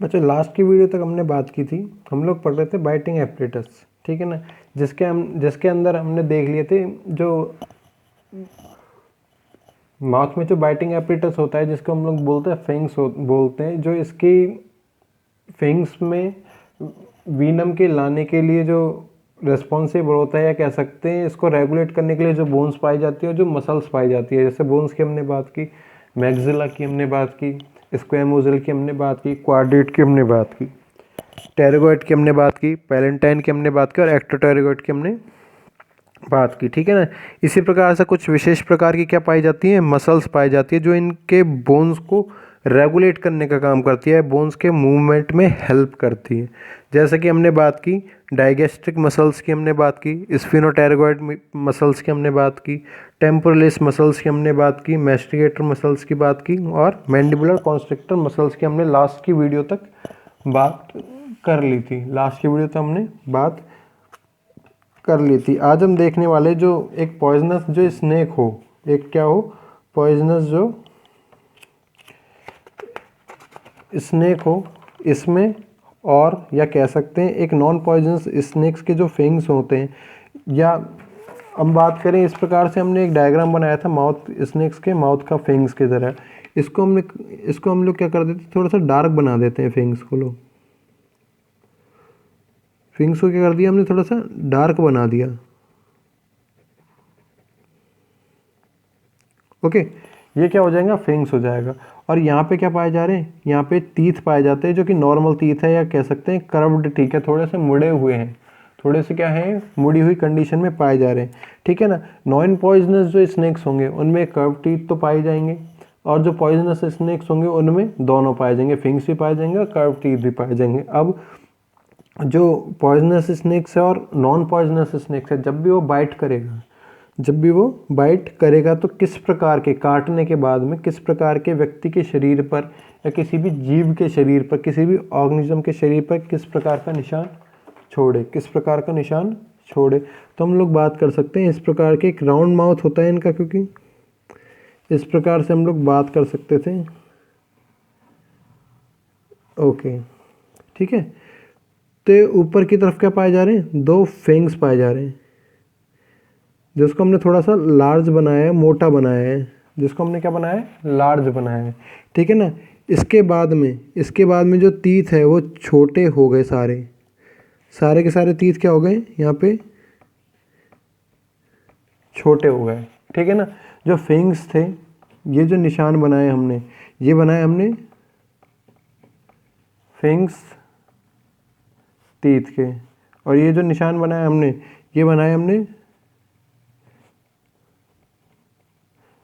बच्चों लास्ट की वीडियो तक हमने बात की थी, हम लोग पढ़ रहे थे बाइटिंग एपरेटस, ठीक है ना, जिसके अंदर हमने देख लिए थे जो माउथ में जो बाइटिंग एपरेटस होता है जिसको हम लोग बोलते हैं फेंग्स बोलते हैं, जो इसकी फेंग्स में वीनम के लाने के लिए जो रेस्पॉन्सिबल होता है, या कह सकते हैं इसको रेगुलेट करने के लिए जो बोन्स पाई जाती है और जो मसल्स पाई जाती है। जैसे बोन्स की हमने बात की, मैक्सिला की हमने बात की, स्क्वैमोजल की हमने बात की, क्वाड्रेट की हमने बात की, टेरेगोइड की हमने बात की, पैलेंटाइन की हमने बात की और एक्टोटेरेगोइड की हमने बात की, ठीक है ना। इसी प्रकार से कुछ विशेष प्रकार की क्या पाई जाती है, मसल्स पाई जाती है जो इनके बोन्स को रेगुलेट करने का काम करती है, बोन्स के मूवमेंट में हेल्प करती है। जैसे कि हमने बात की डाइगेस्ट्रिक मसल्स की, हमने बात की स्फिनोटेरेगोइड मसल्स की हमने बात की, टेम्पोरलिस मसल्स की हमने बात की, मैस्टिगेटर मसल्स की बात की और मैंडिबुलर कॉन्स्ट्रिक्टर मसल्स की हमने लास्ट की वीडियो तक बात कर ली थी। लास्ट की वीडियो तक हमने बात कर ली थी। आज हम देखने वाले जो एक पॉइजनस जो स्नेक हो, एक क्या हो, पॉइजनस जो स्नेक हो, इसमें और या कह सकते हैं एक नॉन पॉइजनस स्नेक्स के जो फेंग्स होते हैं, या हम बात करें इस प्रकार से हमने एक डायग्राम बनाया था माउथ स्नेक्स के माउथ का फेंग्स की तरह। इसको हम लोग क्या कर देते, थोड़ा सा डार्क बना देते हैं फेंग्स को। लो फेंग्स को क्या कर दिया हमने, थोड़ा सा डार्क बना दिया। ओके, ये क्या हो जाएगा, फेंग्स हो जाएगा। और यहाँ पे क्या पाए जा रहे हैं, यहाँ पे टीथ पाए जाते हैं जो कि नॉर्मल टीथ है, या कह सकते हैं कर्व्ड टीथ है, थोड़े से मुड़े हुए हैं, थोड़े से क्या है, मुड़ी हुई कंडीशन में पाए जा रहे हैं, ठीक है ना। नॉन पॉइजनस जो स्नेक्स होंगे उनमें कर्व टीथ तो पाए जाएंगे, और जो पॉइजनस स्नेक्स होंगे उनमें दोनों पाए जाएंगे, फिंग्स भी पाए जाएंगे और कर्व टीथ भी पाए जाएंगे। अब जो पॉइजनस स्नेक्स है और नॉन पॉइजनस स्नेक्स है, जब भी वो बाइट करेगा तो किस प्रकार के, काटने के बाद में किस प्रकार के व्यक्ति के शरीर पर या किसी भी जीव के शरीर पर, किसी भी ऑर्गेनिज्म के शरीर पर किस प्रकार का निशान छोड़े, किस प्रकार का निशान छोड़े। तो हम लोग बात कर सकते हैं इस प्रकार के, एक राउंड माउथ होता है इनका, क्योंकि इस प्रकार से हम लोग बात कर सकते थे। ओके, ठीक है। तो ऊपर की तरफ क्या पाए जा रहे हैं, दो फेंग्स पाए जा रहे हैं, जिसको हमने थोड़ा सा लार्ज बनाया है, मोटा बनाया है, जिसको हमने क्या बनाया है, लार्ज बनाया है, ठीक है ना। इसके बाद में जो तीत है वो छोटे हो गए, सारे के सारे तीत क्या हो गए, यहाँ पे छोटे हो गए, ठीक है ना। जो फेंग्स थे, ये जो निशान बनाए हमने, ये बनाए हमने फेंग्स तीत के, और ये जो निशान बनाए हमने, ये बनाए हमने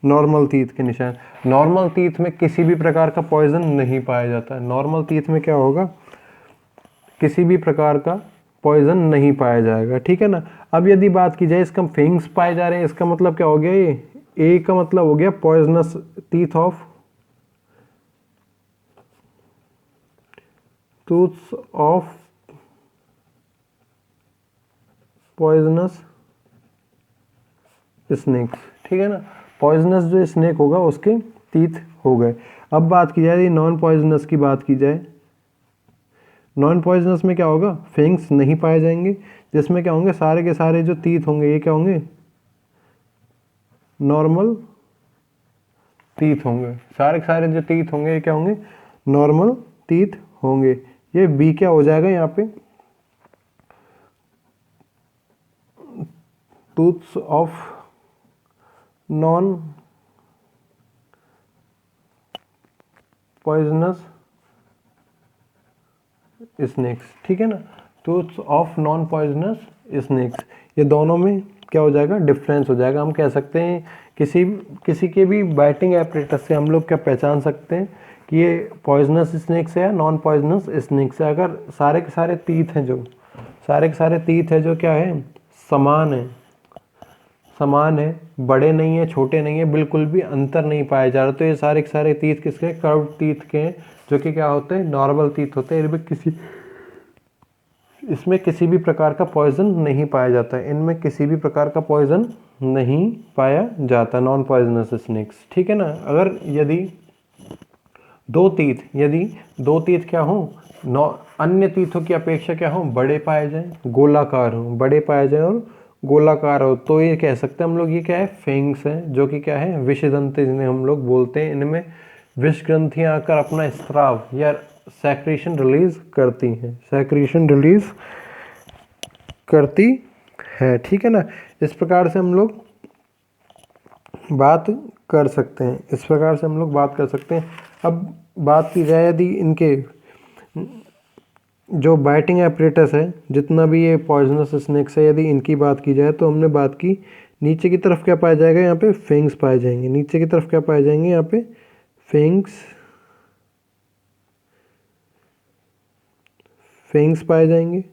नॉर्मल टीथ के निशान। नॉर्मल टीथ में किसी भी प्रकार का पॉइजन नहीं पाया जाता है। नॉर्मल टीथ में क्या होगा, किसी भी प्रकार का पॉइजन नहीं पाया जाएगा, ठीक है ना। अब यदि बात की जाए, इसका फेंग्स पाए जा रहे हैं, इसका मतलब क्या हो गया, ये ए का मतलब हो गया poisonous teeth of tooths of poisonous snacks, ठीक है ना। पॉइजनस जो स्नेक होगा उसके टीथ हो गए। अब बात की जाए नॉन पॉइजनस की, बात की जाए नॉन पॉइजनस में क्या होगा, फेंग्स नहीं पाए जाएंगे, जिसमें क्या होंगे, सारे के सारे जो टीथ होंगे ये क्या होंगे, नॉर्मल टीथ होंगे, सारे के सारे जो टीथ होंगे ये क्या होंगे, नॉर्मल टीथ होंगे। ये बी क्या हो जाएगा यहाँ पे, tooths of non poisonous snacks, ठीक है ना। Tooths of non poisonous snacks, ये दोनों में क्या हो जाएगा, डिफरेंस हो जाएगा। हम कह सकते हैं किसी के भी बाइटिंग एपरेटस से हम लोग क्या पहचान सकते हैं कि ये पॉइजनस स्नेक्स है या नॉन पॉइजनस स्नेक्स है। अगर सारे के सारे टीथ हैं जो क्या है, समान है, बड़े नहीं है, छोटे नहीं है, बिल्कुल भी अंतर नहीं पाया जा रहा, तो ये सारे के सारे टीथ किसके, कर्व टीथ के हैं, जो कि क्या होते हैं, नॉर्मल टीथ होते हैं। इसमें किसी भी प्रकार का पॉइजन नहीं पाया जाता है, इनमें किसी भी प्रकार का पॉइजन नहीं पाया जाता, नॉन पॉइजनस स्नेक्स, ठीक है ना। अगर यदि दो तीत, यदि दो तीत क्या हो, अन्य तीर्थों की अपेक्षा क्या हो, बड़े पाए जाएं, गोलाकार हो, बड़े पाए जाएं और गोलाकार हो, तो ये कह सकते हैं हम लोग ये क्या है, फेंग्स है, जो कि क्या है, विषदंत जिन्हें हम लोग बोलते हैं। इनमें विष ग्रंथियां आकर अपना स्त्राव या सेक्रेशन रिलीज करती हैं, सेक्रेशन रिलीज करती है, ठीक है ना। इस प्रकार से हम लोग बात कर सकते हैं, इस प्रकार से हम लोग बात कर सकते हैं। अब बात की जाए यदि इनके जो बाइटिंग एपरेटस है, जितना भी ये पॉइजनस स्नेक्स है, यदि इनकी बात की जाए तो हमने बात की नीचे की तरफ क्या पाया जाएगा, यहाँ पे फेंग्स पाए जाएंगे, नीचे की तरफ क्या पाए जाएंगे, यहाँ पे फेंग्स, फेंग्स पाए जाएंगे।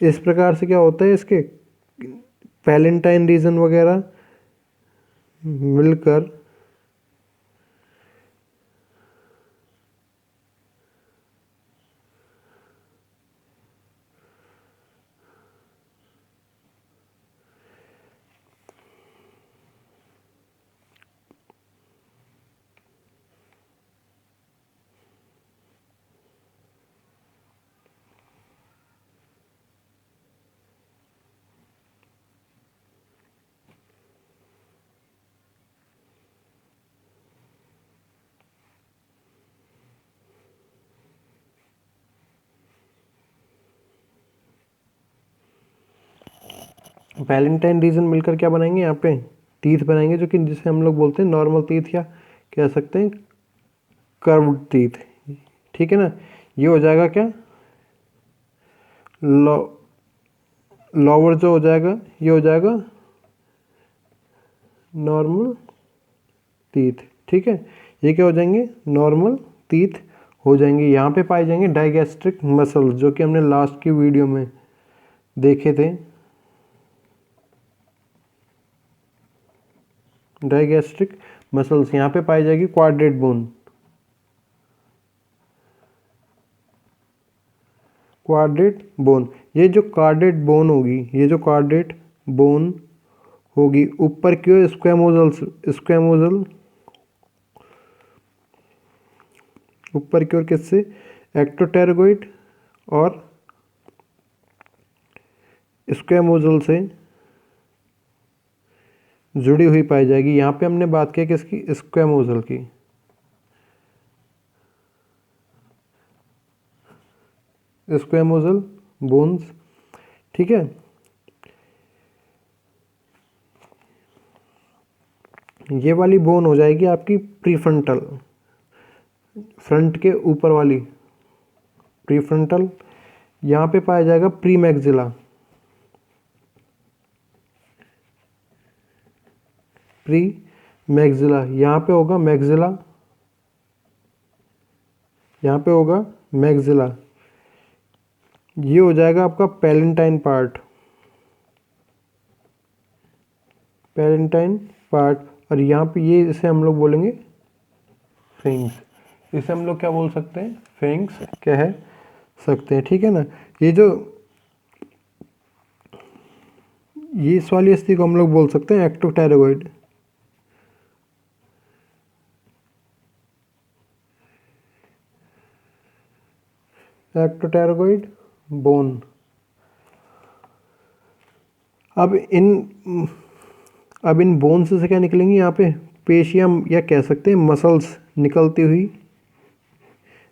इस प्रकार से क्या होता है, इसके पैलेंटाइन रीजन वगैरह मिलकर वैलेंटाइन रीजन मिलकर क्या बनाएंगे, यहाँ पे टीथ बनाएंगे, जो कि जिसे हम लोग बोलते हैं नॉर्मल टीथ या कह सकते हैं कर्व्ड टीथ, ठीक है ना। ये हो जाएगा क्या, लोअर जो हो जाएगा, ये हो जाएगा नॉर्मल टीथ, ठीक है। ये क्या हो जाएंगे, नॉर्मल टीथ हो जाएंगे। यहाँ पे पाए जाएंगे डाइगैस्ट्रिक मसल्स, जो कि हमने लास्ट की वीडियो में देखे थे। डाइगैस्ट्रिक मसल्स यहाँ पे पाई जाएगी क्वाड्रेट बोन, क्वाड्रेट बोन। ये जो क्वाड्रेट बोन होगी, ये जो क्वाड्रेट बोन होगी, ऊपर की ओर स्क्वैमोजल, स्क्वैमोजल ऊपर की ओर किससे, एक्टोटेरगोइड और स्क्वैमोजल से जुड़ी हुई पाई जाएगी। यहाँ पे हमने बात की किसकी, स्क्वैमोजल की, स्क्वैमोजल बोन्स, ठीक है। ये वाली बोन हो जाएगी आपकी प्रीफ्रंटल, फ्रंट के ऊपर वाली प्रीफ्रंटल। यहाँ पे पाया जाएगा प्री मैक्सिला, प्री मैक्सिला। यहाँ पे होगा मैक्सिला, यहाँ पे होगा मैक्सिला। ये हो जाएगा आपका पैलेंटाइन पार्ट, पैलेंटाइन पार्ट। और यहाँ पे ये इसे हम लोग बोलेंगे फेंग्स, इसे हम लोग क्या बोल सकते हैं, फेंग्स कह सकते हैं, ठीक है ना। ये जो ये इस वाली अस्थि को हम लोग बोल सकते हैं एक्टोटेरोइड, एक्टोटेरोइड बोन। अब इन बोन्स से क्या निकलेंगी, यहाँ पे पेशियां या कह सकते हैं मसल्स निकलती हुई,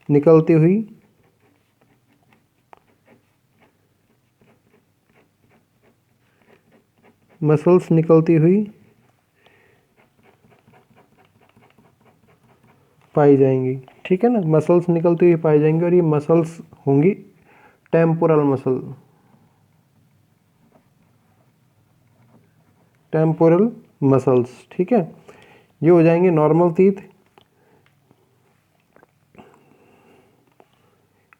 निकलती हुई मसल्स निकलती हुई पाई जाएंगी, ठीक है ना। मसल्स निकलती हुई पाई जाएंगी और ये मसल्स होंगी टेम्पोरल मसल, टेम्पोरल मसल्स, ठीक है। ये हो जाएंगे नॉर्मल टीथ।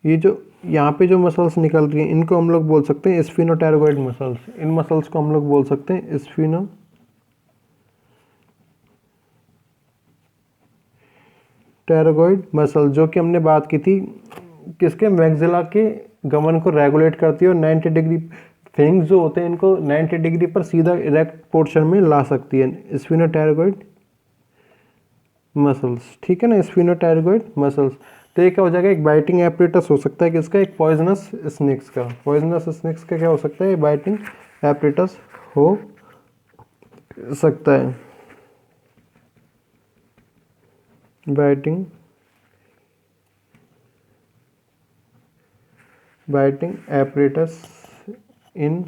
ये जो यहाँ पे जो मसल्स निकल रही हैं, इनको हम लोग बोल सकते हैं स्फिनोटेरोगोइड मसल्स। इन मसल्स को हम लोग बोल सकते हैं स्फिनोटेरोगोइड मसल, जो कि हमने बात की थी किसके, मैक्सिला के गमन को रेगुलेट करती है और 90 डिग्री फेंग्स जो होते हैं इनको 90 डिग्री पर सीधा इरेक्ट पोर्शन में ला सकती है स्फिनोटेराइड मसल्स, ठीक है ना, स्फिनोटेराइड मसल्स। तो ये क्या हो जाएगा, एक बाइटिंग एपरेटस हो सकता है किसका, एक पॉइजनस स्नेक्स का। पॉइजनस स्नेक्स का क्या हो सकता है, बाइटिंग एपरेटस हो सकता है। Biting apparatus in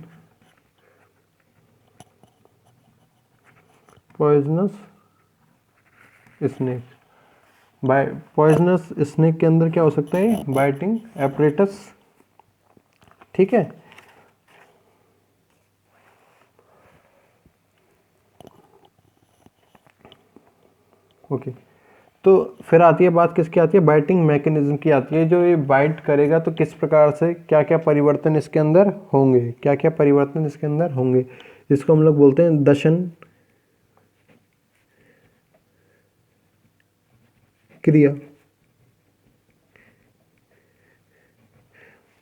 poisonous snake। Poisonous snake के अंदर क्या हो सकता है, बाइटिंग एपरेटस, ठीक है। ओके, तो फिर आती है बात किसकी आती है, बाइटिंग मैकेनिज्म की आती है। जो ये बाइट करेगा तो किस प्रकार से क्या क्या परिवर्तन इसके अंदर होंगे, क्या क्या परिवर्तन इसके अंदर होंगे, जिसको हम लोग बोलते हैं दशन क्रिया।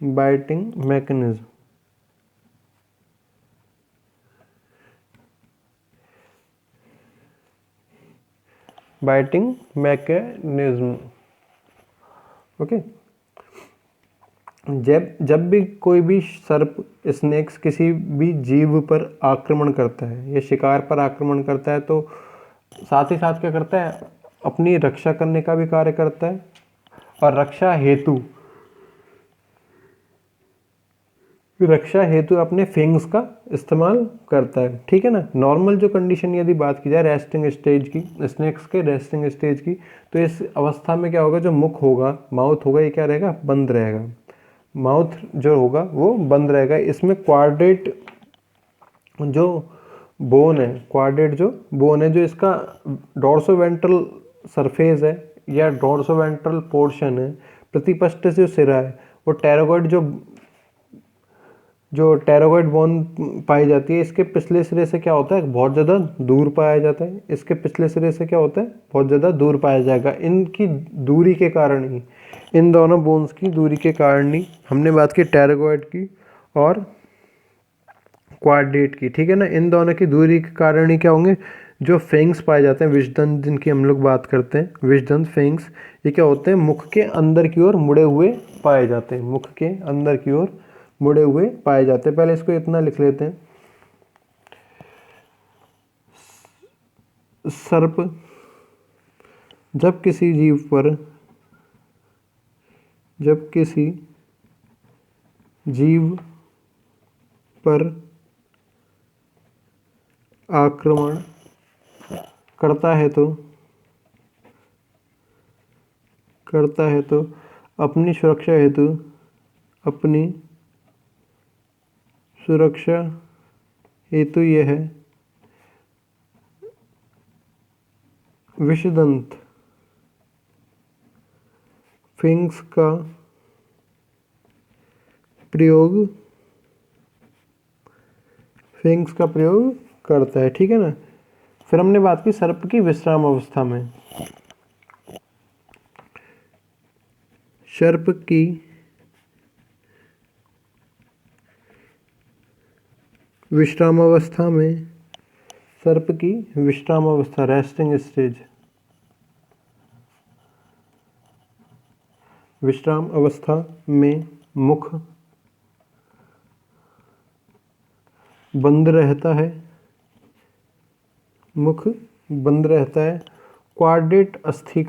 Biting mechanism, biting mechanism, okay. जब भी कोई भी सर्प स्नेक्स किसी भी जीव पर आक्रमण करता है या शिकार पर आक्रमण करता है तो साथ ही साथ क्या करता है, अपनी रक्षा करने का भी कार्य करता है और रक्षा हेतु अपने फेंग्स का इस्तेमाल करता है, ठीक है ना। नॉर्मल जो कंडीशन यदि बात की जाए रेस्टिंग स्टेज की, स्नेक्स के रेस्टिंग स्टेज की, तो इस अवस्था में क्या होगा, जो मुख होगा, माउथ होगा, ये क्या रहेगा, बंद रहेगा। माउथ जो होगा वो बंद रहेगा। इसमें क्वाड्रेट जो बोन है, क्वाड्रेट जो बोन है, जो इसका डोर्सोवेंट्रल सरफेस है या डोर्सोवेंट्रल पोर्शन है, प्रतिपष्ट से जो सिरा है, वो टेरागोइड बोन पाई जाती है। इसके पिछले सिरे से क्या होता है, बहुत ज़्यादा दूर पाया जाता है। इसके पिछले सिरे से क्या होता है, बहुत ज़्यादा दूर पाया जाएगा। इनकी दूरी के कारण ही, इन दोनों बोन्स की दूरी के कारण ही, हमने बात की टेरागोइड की और क्वाड्रेट की, ठीक है ना। इन दोनों की दूरी के कारण ही क्या होंगे, जो फेंग्स पाए जाते हैं, विषदंत जिनकी हम लोग बात करते हैं, विषदंत फेंग्स, ये क्या होते हैं, मुख के अंदर की ओर मुड़े हुए पाए जाते हैं। मुख के अंदर की ओर मुड़े हुए पाए जाते हैं। पहले इसको इतना लिख लेते हैं, सर्प जब किसी जीव पर आक्रमण करता है तो अपनी सुरक्षा हेतु यह विषदंत फेंग्स का प्रयोग करता है, ठीक है ना। फिर हमने बात की सर्प की विश्राम अवस्था में। सर्प की विश्राम अवस्था में, सर्प की विश्राम अवस्था, रेस्टिंग स्टेज, विश्राम अवस्था में मुख बंद रहता है, क्वाड्रेट अस्थि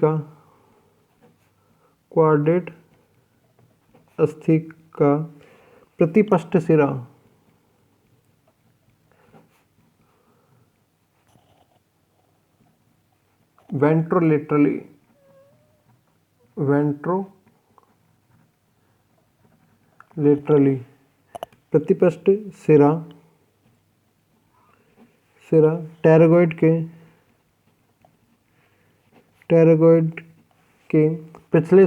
का प्रतिपष्ट सिरा वेंट्रोलेटरली प्रतिपष्ट सिरा टेरागोइड के पिछले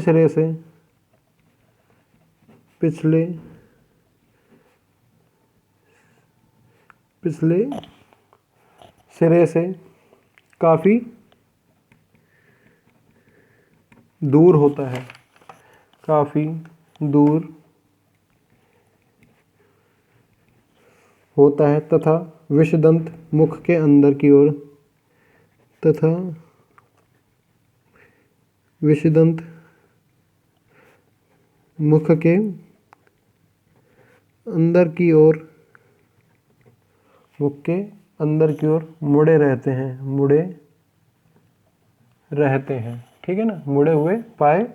सिरे से काफ़ी दूर होता है, काफ़ी दूर होता है तथा विषदंत मुख के अंदर की ओर तथा विषदंत मुख के अंदर की ओर मुख के अंदर की ओर मुड़े रहते हैं। ठीक है ना, मुड़े हुए पाए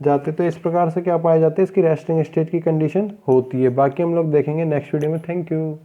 जाते। तो इस प्रकार से क्या पाए जाते हैं, इसकी रेस्टिंग स्टेट की कंडीशन होती है। बाकी हम लोग देखेंगे नेक्स्ट वीडियो में। Thank you.